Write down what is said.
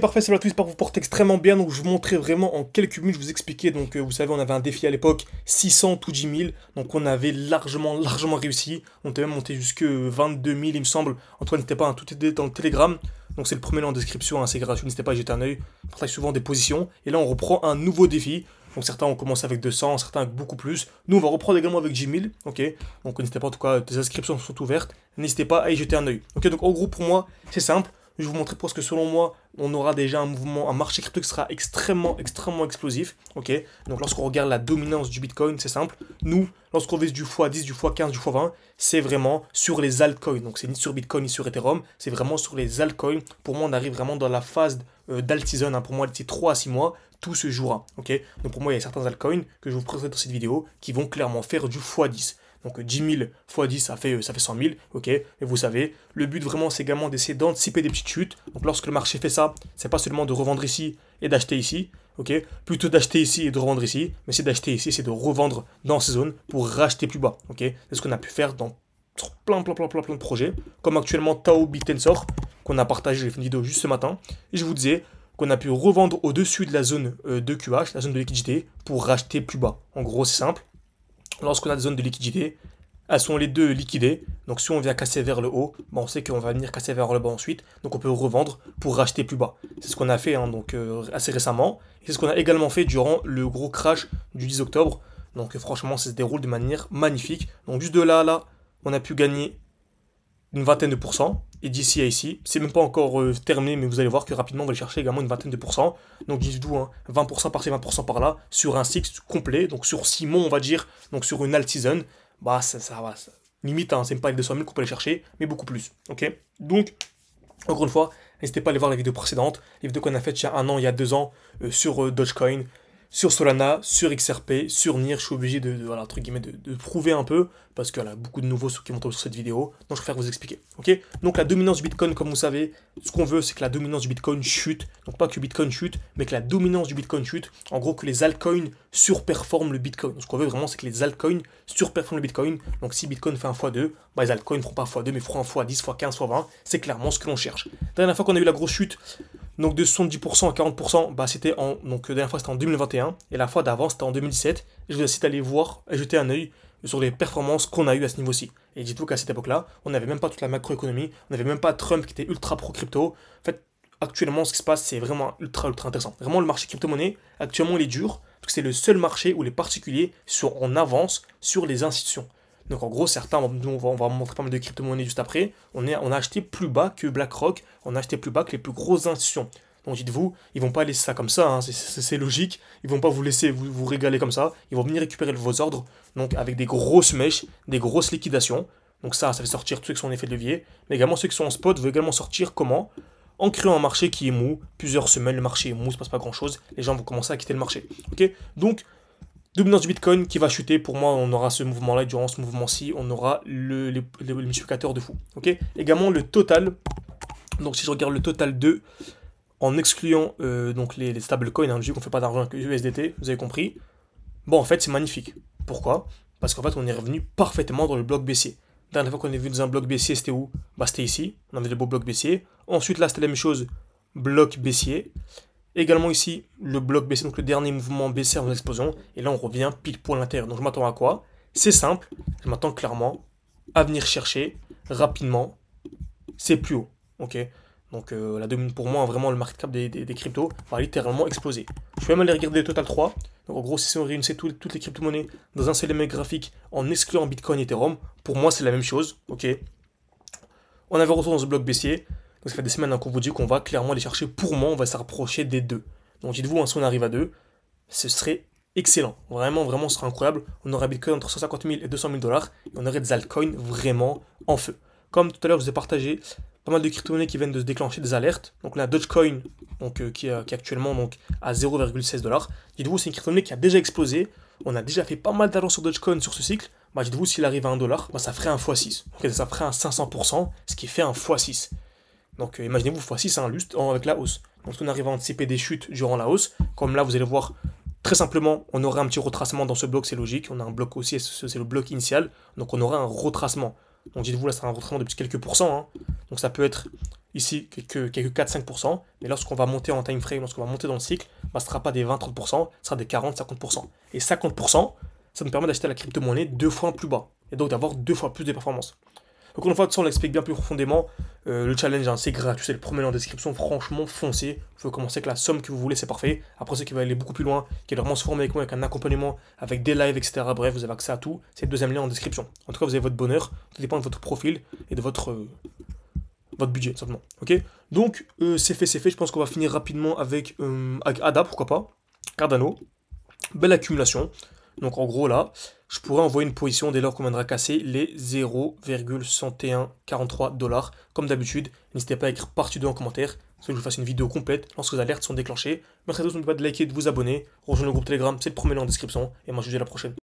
Parfait, salut à tous, j'espère que vous portez extrêmement bien. Donc, je vous montrais vraiment en quelques minutes, je vous expliquais. Donc, vous savez, on avait un défi à l'époque, 600 to 10 000. Donc, on avait largement réussi. On était même monté jusque 22 000, il me semble. Antoine, n'hésitez pas, hein, tout est dans le Telegram. Donc, c'est le premier lien en description, hein, c'est gratuit, n'hésitez pas à y jeter un œil. On partage souvent des positions. Et là, on reprend un nouveau défi. Donc, certains ont commencé avec 200, certains avec beaucoup plus. Nous, on va reprendre également avec 10 000. Ok, donc, n'hésitez pas, en tout cas, les inscriptions sont ouvertes. N'hésitez pas à y jeter un œil. Ok, donc, en gros, pour moi, c'est simple. Je vais vous montrer parce que selon moi, on aura déjà un mouvement, un marché crypto qui sera extrêmement explosif. Ok, donc lorsqu'on regarde la dominance du Bitcoin, c'est simple. Nous, lorsqu'on vise du x10, du x15, du x20, c'est vraiment sur les altcoins. Donc c'est ni sur Bitcoin ni sur Ethereum, c'est vraiment sur les altcoins. Pour moi, on arrive vraiment dans la phase d'alt season. Hein. Pour moi, d'ici 3 à 6 mois, tout se jouera. Ok, donc pour moi, il y a certains altcoins que je vous présente dans cette vidéo qui vont clairement faire du x10. Donc 10 000 x 10, ça fait 100 000, ok. Et vous savez, le but vraiment, c'est également d'essayer d'anticiper des petites chutes. Donc lorsque le marché fait ça, c'est pas seulement de revendre ici et d'acheter ici, ok. Plutôt d'acheter ici et de revendre ici, mais c'est d'acheter ici, c'est de revendre dans ces zones pour racheter plus bas, ok. C'est ce qu'on a pu faire dans plein de projets, comme actuellement Tao Bitensor, qu'on a partagé, j'ai fait une vidéo juste ce matin, et je vous disais qu'on a pu revendre au-dessus de la zone de QH, la zone de liquidité, pour racheter plus bas. En gros, c'est simple. Lorsqu'on a des zones de liquidité, elles sont les deux liquidées. Donc si on vient casser vers le haut, on sait qu'on va venir casser vers le bas ensuite. Donc on peut revendre pour racheter plus bas. C'est ce qu'on a fait assez récemment. Et c'est ce qu'on a également fait durant le gros crash du 10 octobre. Donc franchement, ça se déroule de manière magnifique. Donc juste de là à là, on a pu gagner une vingtaine de pourcents. Et d'ici à ici, c'est même pas encore terminé, mais vous allez voir que rapidement on va aller chercher également une vingtaine de pourcents. Donc dites-vous, hein, 20% par-ci, 20% par-là, sur un cycle complet, donc sur 6 mois on va dire, donc sur une alt season, bah ça va, limite, hein, c'est même pas les 200 000 qu'on peut aller chercher, mais beaucoup plus, ok. Donc, encore une fois, n'hésitez pas à aller voir les vidéos précédentes, les vidéos qu'on a faites il y a 1 an, il y a 2 ans, sur Dogecoin, sur Solana, sur XRP, sur NIR, je suis obligé voilà, entre guillemets, de prouver un peu, parce qu'il y a beaucoup de nouveaux qui vont tomber sur cette vidéo, donc je préfère vous expliquer, ok. Donc la dominance du Bitcoin, comme vous savez, ce qu'on veut, c'est que la dominance du Bitcoin chute, donc pas que Bitcoin chute, mais que la dominance du Bitcoin chute, en gros que les altcoins surperforment le Bitcoin. Donc, ce qu'on veut vraiment, c'est que les altcoins surperforment le Bitcoin, donc si Bitcoin fait un x2, bah, les altcoins ne feront pas x2, mais feront un x10, x15, x20, c'est clairement ce que l'on cherche. La dernière fois qu'on a eu la grosse chute, donc de 70% à 40%, bah c'était la dernière fois c'était en 2021, et la fois d'avant c'était en 2017. Et je vous incite à aller voir et jeter un œil sur les performances qu'on a eues à ce niveau-ci. Et dites-vous qu'à cette époque-là, on n'avait même pas toute la macroéconomie, on n'avait même pas Trump qui était ultra pro-crypto. En fait, actuellement, ce qui se passe, c'est vraiment ultra intéressant. Vraiment, le marché crypto-monnaie, actuellement, il est dur, parce que c'est le seul marché où les particuliers sont en avance sur les institutions. Donc en gros, certains, on va montrer pas mal de crypto-monnaies juste après, on a acheté plus bas que BlackRock, on a acheté plus bas que les plus grosses institutions. Donc dites-vous, ils vont pas laisser ça comme ça, hein, c'est logique, ils vont pas vous laisser vous régaler comme ça, ils vont venir récupérer vos ordres, donc avec des grosses mèches, des grosses liquidations. Donc ça fait sortir tous ceux qui sont en effet de levier, mais également ceux qui sont en spot vont également sortir comment? En créant un marché qui est mou, plusieurs semaines, le marché est mou, il ne se passe pas grand chose, les gens vont commencer à quitter le marché. Ok, donc dominance du Bitcoin qui va chuter, pour moi on aura ce mouvement-là, durant ce mouvement-ci, on aura les multiplicateurs de fou. Ok, également le total, donc si je regarde le total 2, en excluant donc les stablecoins, hein, vu qu'on ne fait pas d'argent avec USDT, vous avez compris. Bon, en fait, c'est magnifique. Pourquoi? Parce qu'en fait, on est revenu parfaitement dans le bloc baissier. La dernière fois qu'on est vu dans un bloc baissier, c'était où? Bah, c'était ici. On avait le beau bloc baissier. Ensuite, là, c'était la même chose. Bloc baissier. Également ici, le bloc baissier, donc le dernier mouvement baissier avant l'explosion. Et là, on revient pile poil à l'intérieur. Donc, je m'attends à quoi? C'est simple. Je m'attends clairement à venir chercher rapidement c'est plus haut. Ok, donc pour moi, vraiment, le market cap des cryptos va littéralement exploser. Je vais même aller regarder le Total 3. Donc en gros, si on réunissait toutes les crypto-monnaies dans un seul élément graphique en excluant Bitcoin et Ethereum, pour moi, c'est la même chose. Ok, on avait retour dans ce bloc baissier. Donc ça fait des semaines qu'on vous dit qu'on va clairement aller chercher. Pour moi, on va s'approcher des 2. Donc dites-vous, hein, si on arrive à 2, ce serait excellent. Vraiment, ce serait incroyable. On aurait Bitcoin entre 150 000 et 200 000 dollars. Et on aurait des altcoins vraiment en feu. Comme tout à l'heure, je vous ai partagé pas mal de crypto-monnaies qui viennent de se déclencher des alertes. Donc là, Dogecoin, qui est actuellement à 0,16 dollars. Dites-vous, c'est une crypto-monnaie qui a déjà explosé. On a déjà fait pas mal d'argent sur Dogecoin sur ce cycle. Bah, dites-vous, s'il arrive à 1 dollar, bah, ça ferait un x6. Donc, ça ferait un 500%, ce qui fait un x6. Donc imaginez-vous x6 hein, juste avec la hausse. Donc si on arrive à anticiper des chutes durant la hausse, comme là vous allez voir, très simplement, on aurait un petit retracement dans ce bloc, c'est logique. On a un bloc haussier, c'est le bloc initial. Donc on aurait un retracement. Donc dites-vous là, c'est un retracement de quelques pourcents. Hein. Donc ça peut être ici quelques 4-5%, mais lorsqu'on va monter en time frame, lorsqu'on va monter dans le cycle, bah, ce ne sera pas des 20-30%, ce sera des 40-50%. Et 50%, ça nous permet d'acheter la crypto-monnaie 2 fois plus bas, et donc d'avoir 2 fois plus de performance. Donc une fois de ça, on l'explique bien plus profondément. Le challenge, hein, c'est gratuit, c'est le premier lien en description. Franchement, foncez. Vous pouvez commencer avec la somme que vous voulez, c'est parfait. Après, ceux qui veulent aller beaucoup plus loin, qui veulent vraiment se former avec moi, avec un accompagnement, avec des lives, etc. Bref, vous avez accès à tout. C'est le deuxième lien en description. En tout cas, vous avez votre bonheur. Tout dépend de votre profil et de votre budget, simplement. Ok. Donc, c'est fait, c'est fait. Je pense qu'on va finir rapidement avec ADA, pourquoi pas. Cardano. Belle accumulation. Donc en gros là, je pourrais envoyer une position dès lors qu'on viendra casser les 0,6143 $. Comme d'habitude, n'hésitez pas à écrire partie 2 en commentaire, parce que je vous fasse une vidéo complète lorsque les alertes sont déclenchées. Merci à tous, n'oubliez pas de liker et de vous abonner. Rejoignez le groupe Telegram, c'est le premier lien en description. Et moi je vous dis à la prochaine.